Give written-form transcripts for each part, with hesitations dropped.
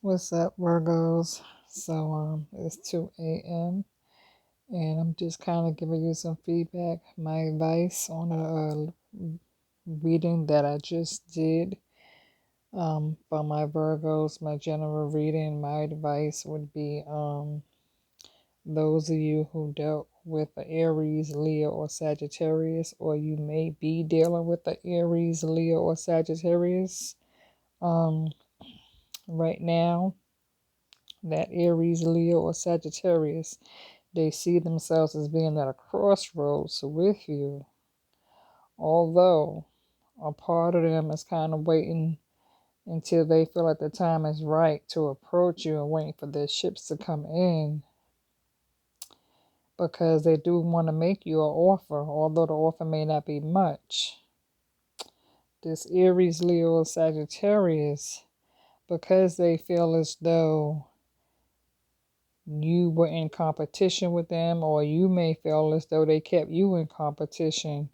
What's up, Virgos? So, it's 2 a.m. and I'm just kind of giving you some feedback, my advice on a reading that I just did. For my Virgos, my general reading, my advice would be those of you who dealt with the Aries, Leo, or Sagittarius, or you may be dealing with the Aries, Leo, or Sagittarius um, right now. That Aries, Leo, or Sagittarius, they see themselves as being at a crossroads with you, although a part of them is kind of waiting until they feel like the time is right to approach you and waiting for their ships to come in because they do want to make you an offer, although the offer may not be much. This Aries, Leo, or Sagittarius, because they feel as though you were in competition with them, or you may feel as though they kept you in competition.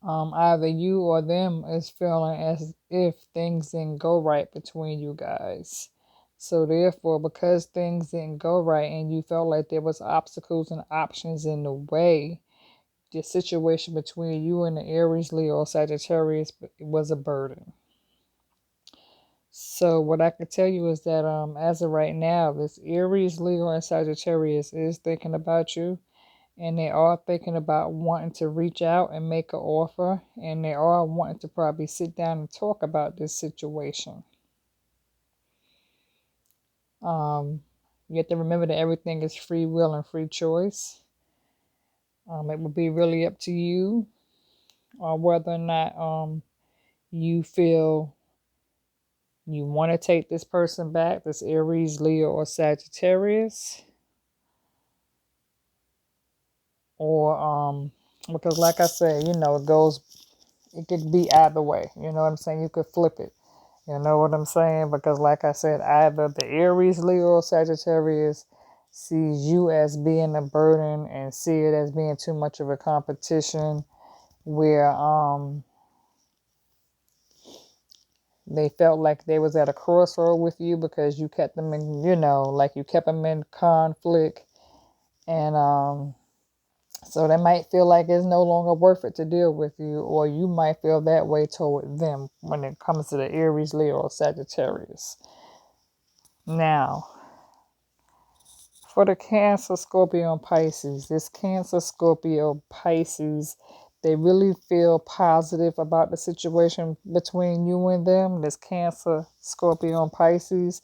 Either you or them is feeling as if things didn't go right between you guys. So therefore, because things didn't go right and you felt like there was obstacles and options in the way, the situation between you and the Aries, Leo, or Sagittarius was a burden. So what I can tell you is that as of right now, this Aries, Leo, and Sagittarius is thinking about you, and they are thinking about wanting to reach out and make an offer, and they are wanting to probably sit down and talk about this situation. You have to remember that everything is free will and free choice. It will be really up to you on whether or not you feel you want to take this person back, this Aries, Leo, or Sagittarius, or because like I said, it could be either way. You know what I'm saying? You could flip it. You know what I'm saying? Because like I said, either the Aries, Leo, or Sagittarius sees you as being a burden and see it as being too much of a competition, where they felt like they was at a crossroad with you because you kept them in, like you kept them in conflict, and so they might feel like it's no longer worth it to deal with you, or you might feel that way toward them when it comes to the Aries, Leo, or Sagittarius. Now, for the Cancer, Scorpio, and Pisces, this Cancer, Scorpio, Pisces, they really feel positive about the situation between you and them. This Cancer, Scorpio, and Pisces,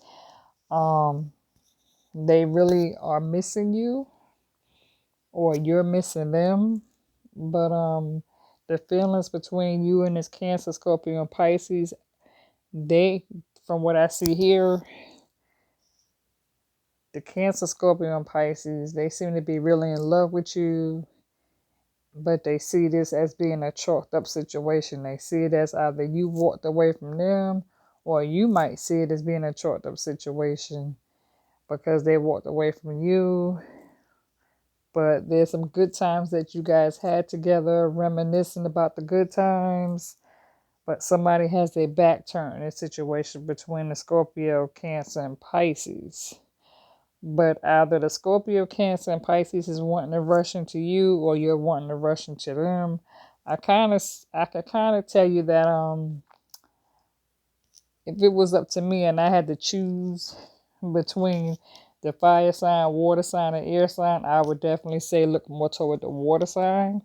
they really are missing you, or you're missing them. But the feelings between you and this Cancer, Scorpio, and Pisces, they, from what I see here, the Cancer, Scorpio, and Pisces, they seem to be really in love with you, but they see this as being a chalked up situation. They see it as either you walked away from them, or you might see it as being a chalked up situation because they walked away from you. But there's some good times that you guys had together, reminiscing about the good times. But somebody has their back turned in a situation between the Scorpio, Cancer, and Pisces. But either the Scorpio, Cancer, and Pisces is wanting to rush into you, or you're wanting to rush into them. I could kind of tell you that if it was up to me and I had to choose between the fire sign, water sign, and air sign, I would definitely say look more toward the water sign.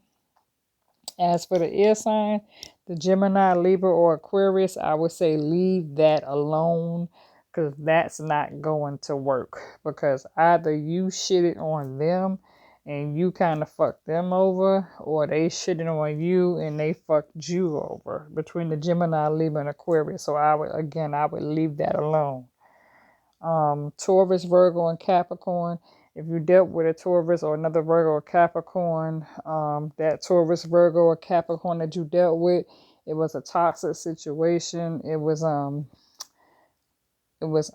As for the air sign, the Gemini, Libra, or Aquarius, I would say leave that alone because that's not going to work. Because either you shitted on them and you kind of fucked them over, or they shitted on you and they fucked you over between the Gemini, Libra, and Aquarius. So I would leave that alone. Taurus, Virgo, and Capricorn. If you dealt with a Taurus or another Virgo or Capricorn, that Taurus, Virgo, or Capricorn that you dealt with, it was a toxic situation. It was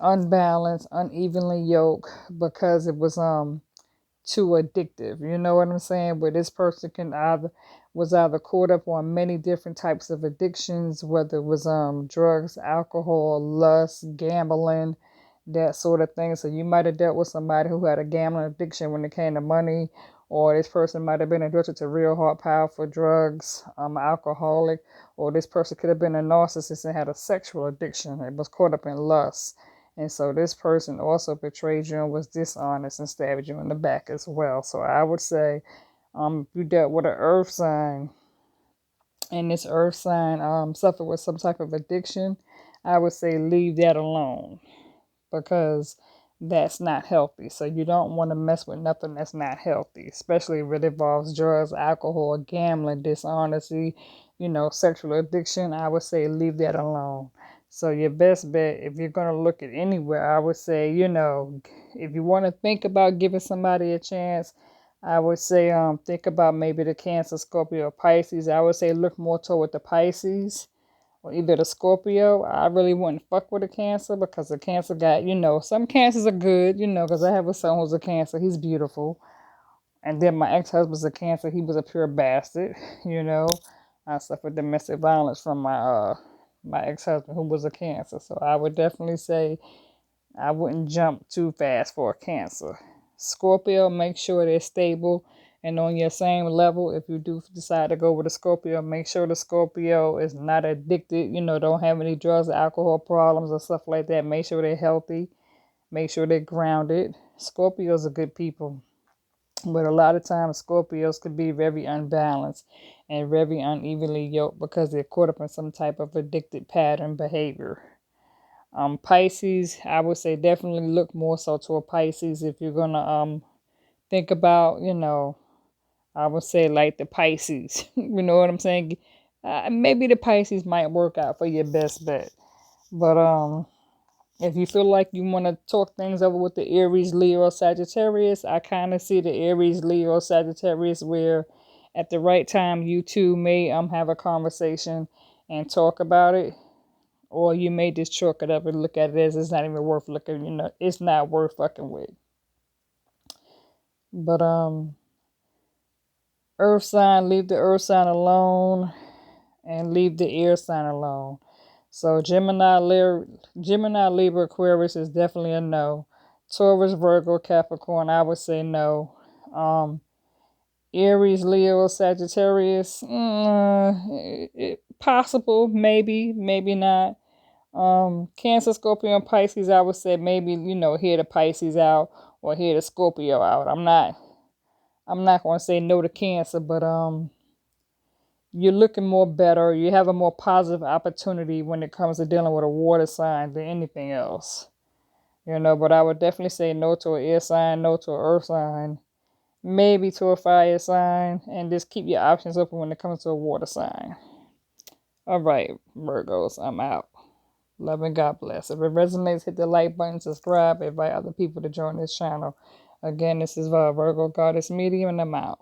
unbalanced, unevenly yoked because it was too addictive. You know what I'm saying? Where this person was either caught up on many different types of addictions, whether it was drugs, alcohol, lust, gambling, that sort of thing. So you might have dealt with somebody who had a gambling addiction when it came to money, or this person might have been addicted to real hard, powerful drugs, alcoholic, or this person could have been a narcissist and had a sexual addiction. It was caught up in lust. And so this person also betrayed you and was dishonest and stabbed you in the back as well. So I would say, if you dealt with an earth sign and this earth sign suffered with some type of addiction, I would say leave that alone, because that's not healthy. So you don't want to mess with nothing that's not healthy, especially if it involves drugs, alcohol, gambling, dishonesty, sexual addiction. I would say leave that alone. So your best bet, if you're going to look at anywhere, I would say, if you want to think about giving somebody a chance, I would say think about maybe the Cancer, Scorpio, or Pisces. I would say look more toward the Pisces or either the Scorpio. I really wouldn't fuck with a Cancer, because the Cancer got, some Cancers are good, because I have a son who's a Cancer. He's beautiful. And then my ex-husband's a Cancer. He was a pure bastard, you know. I suffered domestic violence from my ex-husband who was a Cancer. So I would definitely say I wouldn't jump too fast for a Cancer. Scorpio, make sure they're stable and on your same level. If you do decide to go with a Scorpio, make sure the Scorpio is not addicted, don't have any drugs, alcohol problems or stuff like that. Make sure they're healthy. Make sure they're grounded. Scorpios are good people. But a lot of times Scorpios could be very unbalanced and very unevenly yoked because they're caught up in some type of addicted pattern behavior. Pisces, I would say definitely look more so to a Pisces if you're gonna think about, I would say like the Pisces. You know what I'm saying? Maybe the Pisces might work out for your best bet. But if you feel like you want to talk things over with the Aries, Leo, Sagittarius, I kind of see the Aries, Leo, Sagittarius where at the right time you two may have a conversation and talk about it. Or you may just chalk it up and look at it as it's not even worth looking, it's not worth fucking with. But earth sign, leave the earth sign alone and leave the air sign alone. So Gemini, Libra, Aquarius is definitely a no. Taurus, Virgo, Capricorn, I would say no. Aries, Leo, Sagittarius, possible, maybe not. Cancer, Scorpio, and Pisces, I would say maybe, hear the Pisces out or hear the Scorpio out. I'm not going to say no to Cancer, but you're looking more better. You have a more positive opportunity when it comes to dealing with a water sign than anything else. But I would definitely say no to an air sign, no to an earth sign, maybe to a fire sign, and just keep your options open when it comes to a water sign. All right, Virgos, I'm out. Love and God bless. If it resonates, hit the like button, subscribe, invite other people to join this channel. Again, this is Virgo Goddess Medium, and I'm out.